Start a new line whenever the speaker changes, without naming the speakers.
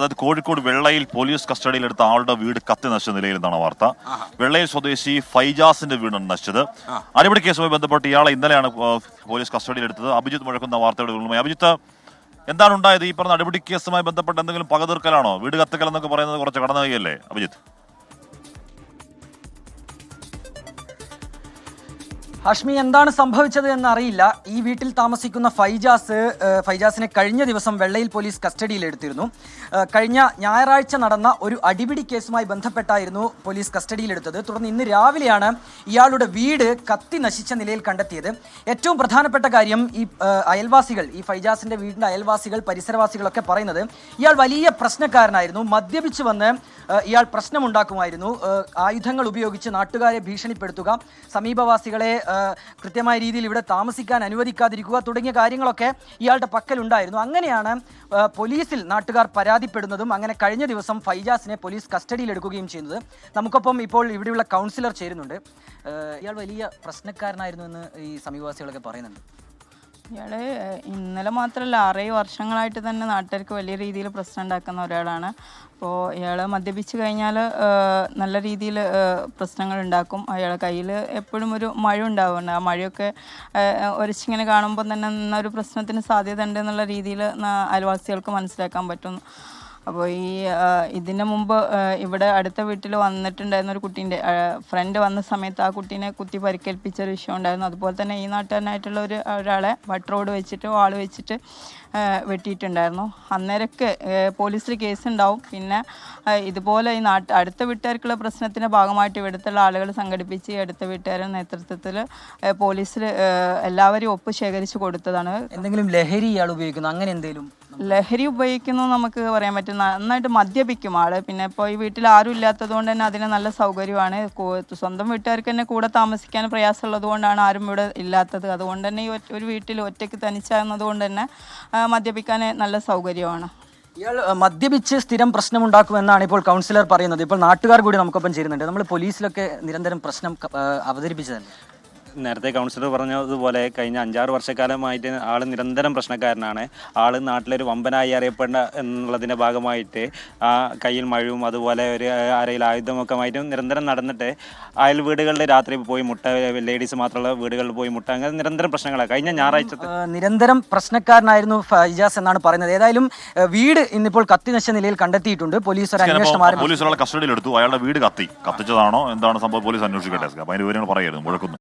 അതായത് കോഴിക്കോട് വെള്ളയിൽ പോലീസ് കസ്റ്റഡിയിലെടുത്ത ആളുടെ വീട് കത്തി നശിച്ച നിലയിലെന്നാണ് വാർത്ത. വെള്ളയിൽ സ്വദേശി ഫൈജാസിന്റെ വീടാണ് നശിച്ചത്. അടിപിടി കേസുമായി ബന്ധപ്പെട്ട് ഇയാളെ ഇന്നലെയാണ് പോലീസ് കസ്റ്റഡിയിലെടുത്തത്. അഭിജിത്ത് മുഴക്കുന്ന വാർത്തയുടെ വിവരങ്ങളുമായി. അഭിജിത്ത്, എന്താണ് ഉണ്ടായത്? ഈ പറഞ്ഞ അടിപിടി കേസുമായി ബന്ധപ്പെട്ട് എന്തെങ്കിലും പകതീർക്കലാണോ? വീട് കത്തിക്കൽ എന്നൊക്കെ പറയുന്നത് കുറച്ച് കടന്നുകയല്ലേ അഭിജിത്ത്?
ഹാഷ്മി, എന്താണ് സംഭവിച്ചത് എന്നറിയില്ല. ഈ വീട്ടിൽ താമസിക്കുന്ന ഫൈജാസിനെ കഴിഞ്ഞ ദിവസം വെള്ളയിൽ പോലീസ് കസ്റ്റഡിയിലെടുത്തിരുന്നു. കഴിഞ്ഞ ഞായറാഴ്ച നടന്ന ഒരു അടിപിടി കേസുമായി ബന്ധപ്പെട്ടായിരുന്നു പോലീസ് കസ്റ്റഡിയിലെടുത്തത്. തുടർന്ന് ഇന്ന് രാവിലെയാണ് ഇയാളുടെ വീട് കത്തി നശിച്ച നിലയിൽ കണ്ടെത്തിയത്. ഏറ്റവും പ്രധാനപ്പെട്ട കാര്യം, ഈ അയൽവാസികൾ, ഈ ഫൈജാസിന്റെ വീടിന്റെ അയൽവാസികൾ, പരിസരവാസികളൊക്കെ പറയുന്നത് ഇയാൾ വലിയ പ്രശ്നക്കാരനായിരുന്നു. മദ്യപിച്ച് വന്ന് ഇയാൾ പ്രശ്നമുണ്ടാക്കുമായിരുന്നു. ആയുധങ്ങൾ ഉപയോഗിച്ച് നാട്ടുകാരെ ഭീഷണിപ്പെടുത്തുക, സമീപവാസികളെ കൃത്യമായ രീതിയിൽ ഇവിടെ താമസിക്കാൻ അനുവദിക്കാതിരിക്കുക തുടങ്ങിയ കാര്യങ്ങളൊക്കെ ഇയാളുടെ പക്കലുണ്ടായിരുന്നു. അങ്ങനെയാണ് പോലീസിൽ നാട്ടുകാർ പരാതിപ്പെടുന്നതും അങ്ങനെ കഴിഞ്ഞ ദിവസം ഫൈജാസിനെ പോലീസ് കസ്റ്റഡിയിലെടുക്കുകയും ചെയ്യുന്നത്. നമുക്കൊപ്പം ഇപ്പോൾ ഇവിടെയുള്ള കൗൺസിലർ ചേരുന്നുണ്ട്. ഇയാൾ വലിയ പ്രശ്നക്കാരനായിരുന്നു എന്ന് ഈ സമീപവാസികളൊക്കെ പറയുന്നുണ്ട്.
ഇയാൾ ഇന്നലെ മാത്രമല്ല 6 വർഷങ്ങളായിട്ട് തന്നെ നാട്ടുകാർക്ക് വലിയ രീതിയിൽ പ്രശ്നം ഉണ്ടാക്കുന്ന ഒരാളാണ്. അപ്പോൾ ഇയാൾ മദ്യപിച്ച് കഴിഞ്ഞാൽ നല്ല രീതിയിൽ പ്രശ്നങ്ങൾ ഉണ്ടാക്കും. അയാളുടെ കയ്യിൽ എപ്പോഴും ഒരു മഴ ഉണ്ടാവുന്നുണ്ട്. ആ മഴയൊക്കെ ഒരച്ചിങ്ങനെ കാണുമ്പോൾ തന്നെ ഒരു പ്രശ്നത്തിന് സാധ്യത ഉണ്ട് എന്നുള്ള രീതിയിൽ അയൽവാസികൾക്ക് മനസ്സിലാക്കാൻ പറ്റും. അപ്പോൾ ഇതിന് മുമ്പ് ഇവിടെ അടുത്ത വീട്ടിൽ വന്നിട്ടുണ്ടായിരുന്ന ഒരു കുട്ടീൻ്റെ ഫ്രണ്ട് വന്ന സമയത്ത് ആ കുട്ടീനെ കുത്തി പരിക്കേൽപ്പിച്ച ഒരു വിഷയം ഉണ്ടായിരുന്നു. അതുപോലെ തന്നെ ഈ നാട്ടുകാരനായിട്ടുള്ള ഒരാളെ ബട്ട് റോഡ് വെച്ചിട്ട് വാൾ വെച്ചിട്ട് വെട്ടിയിട്ടുണ്ടായിരുന്നു. അന്നേരമൊക്കെ പോലീസിൽ കേസുണ്ടാവും. പിന്നെ ഇതുപോലെ ഈ അടുത്ത വീട്ടുകാർക്കുള്ള പ്രശ്നത്തിൻ്റെ ഭാഗമായിട്ട് ഇവിടുത്തുള്ള ആളുകൾ സംഘടിപ്പിച്ച് അടുത്ത വീട്ടുകാരുടെ നേതൃത്വത്തിൽ പോലീസിൽ എല്ലാവരും ഒപ്പ് ശേഖരിച്ച് കൊടുത്തതാണ്.
എന്തെങ്കിലും ലഹരി ഇയാൾ ഉപയോഗിക്കുന്നു, അങ്ങനെ എന്തെങ്കിലും?
ലഹരി ഉപയോഗിക്കുന്നു നമുക്ക് പറയാൻ പറ്റും. നന്നായിട്ട് മദ്യപിക്കും ആള്. പിന്നെ ഇപ്പോൾ ഈ വീട്ടിൽ ആരും ഇല്ലാത്തത് കൊണ്ട് തന്നെ അതിന് നല്ല സൗകര്യമാണ്. സ്വന്തം വീട്ടുകാർക്ക് തന്നെ കൂടെ താമസിക്കാൻ പ്രയാസമുള്ളത് കൊണ്ടാണ് ആരും ഇവിടെ ഇല്ലാത്തത്. അതുകൊണ്ട് തന്നെ ഈ ഒരു വീട്ടിൽ ഒറ്റയ്ക്ക് തനിച്ചാകുന്നത് കൊണ്ട് തന്നെ മദ്യപിക്കാൻ നല്ല സൗകര്യമാണ്.
ഇയാൾ മദ്യപിച്ച് സ്ഥിരം പ്രശ്നമുണ്ടാക്കുമെന്നാണ് ഇപ്പോൾ കൗൺസിലർ പറയുന്നത്. ഇപ്പോൾ നാട്ടുകാർ കൂടി നമുക്കൊപ്പം ചേരുന്നുണ്ട്. നമ്മൾ പോലീസിലൊക്കെ നിരന്തരം പ്രശ്നം അവതരിപ്പിച്ചതല്ലേ?
നേരത്തെ കൗൺസിലർ പറഞ്ഞതുപോലെ കഴിഞ്ഞ 5-6 വർഷക്കാലമായിട്ട് ആൾ നിരന്തരം പ്രശ്നക്കാരനാണ്. ആൾ നാട്ടിലൊരു വമ്പനായി അറിയപ്പെടേണ്ട എന്നുള്ളതിൻ്റെ ഭാഗമായിട്ട് ആ കയ്യിൽ മഴയും അതുപോലെ ഒരു അരയിൽ ആയുധമൊക്കെ ആയിട്ടും നിരന്തരം നടന്നിട്ട് അയൽ വീടുകളിൽ രാത്രി പോയി മുട്ട, ലേഡീസ് മാത്രമുള്ള വീടുകളിൽ പോയി മുട്ട, അങ്ങനെ നിരന്തരം പ്രശ്നങ്ങളാണ്. കഴിഞ്ഞ ഞായറാഴ്ച
നിരന്തരം പ്രശ്നക്കാരനായിരുന്നു ഫൈജാസ് എന്നാണ് പറയുന്നത്. ഏതായാലും വീട് ഇന്നിപ്പോൾ കത്തി നശിച്ച നിലയിൽ കണ്ടെത്തിയിട്ടുണ്ട്. പോലീസ് ഒരു അന്വേഷണം ആരംഭിച്ചു.
പോലീസ് ഒരാളെ കസ്റ്റഡിയിലെടുത്തു. അയാളുടെ വീട് കത്തിച്ചതാണോ എന്താണ് സംഭവം? പോലീസ് അന്വേഷിക്കട്ടെ. അതിന്റെ വിവരങ്ങൾ പറയായിരുന്നു മുഴക്കുന്നു.